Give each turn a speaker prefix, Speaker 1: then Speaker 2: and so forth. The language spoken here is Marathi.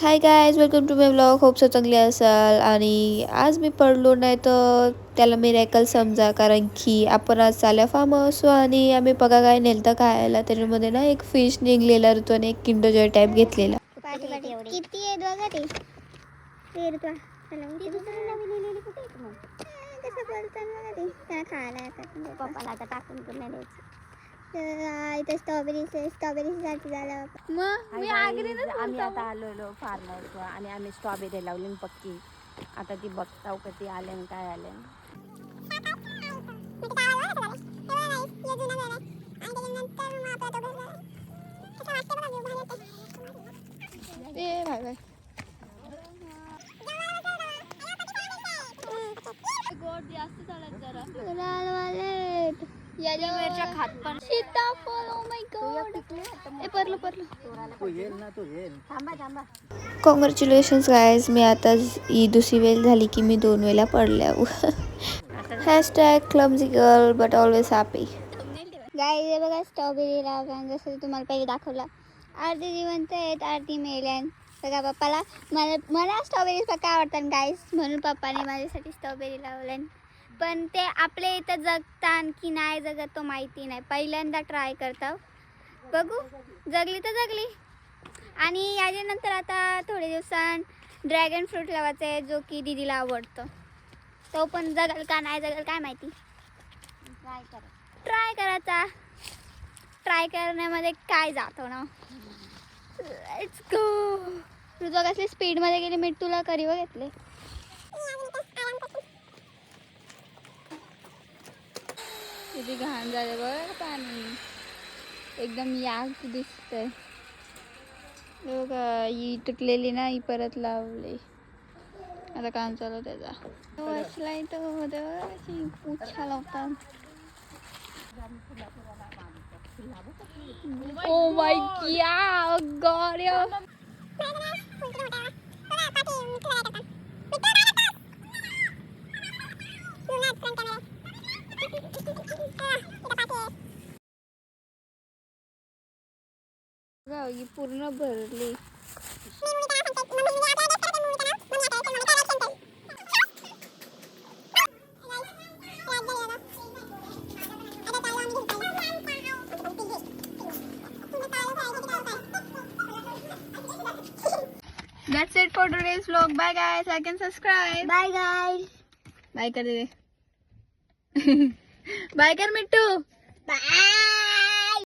Speaker 1: High guys, welcome to my blog. Hope so चांगले असाल. आणि आज मी पडलो नाही तर त्याला मिरॅकल समजा, कारण की आपण आज चालल्या फार्म हाऊस आणि आम्ही बघा काय नेलं तर खायला. त्याच्यामध्ये ना एक फिश निघलेला होतो आणि एक किंडर जॉय टाईप घेतलेला.
Speaker 2: किती आहे बघा ते खायला पप्पाला आता टाकून पण नाही द्यायचं. इथे स्ट्रॉबेरीसाठी झालं. मग मी आम्ही आता आलेलो फार्म हाऊस आणि आम्ही स्ट्रॉबेरी लावली पक्की. आता ती बघताव कधी आले काय आले. खात पण सीताफळ. ओ माय गॉड, परलो थांबा.
Speaker 1: Congratulations guys. मी आता ही दुसरी वेळ झाली की मी 2 वेळा पडल्या. #clumsy girl but always happy.
Speaker 2: Guys हे बघा स्ट्रॉबेरी लावला, जसं तुम्हाला पहिले दाखवलं. अर्धी जिवंत आहेत, अर्धी मेल्यान. बघा पप्पाला मला स्ट्रॉबेरीज पक्का आवडतात गाईज, म्हणून पप्पाने माझ्यासाठी स्ट्रॉबेरी लावल्यान. पण ते आपल्या इथं जगतात की नाही जगत तो माहिती नाही. पहिल्यांदा ट्राय करता, बघू जगली तर जगली. आणि याच्यानंतर आता थोडे दिवसांत ड्रॅगन फ्रूट लावायचं आहे, जो की दीदीला आवडतं. तो पण जगल का नाही जगल काय माहिती. ट्राय करायचा. ट्राय करण्यामध्ये काय जातो ना. Let's go. तुझं कसली स्पीडमध्ये गेली, मी तुला करी घेतले. किती घाण झाले बघ पाणी, एकदम याक दिसतंय. बघा ही तुटलेली ना, ही परत लावली. आता काम चालू त्याचा. वाचलाय तो पुच्छा लावतात. Oh my God. ही पूर्ण भरली. That's it for today's vlog. Bye guys. Like and subscribe. Bye guys. Bye कर दे. Bye कर मिट्टू.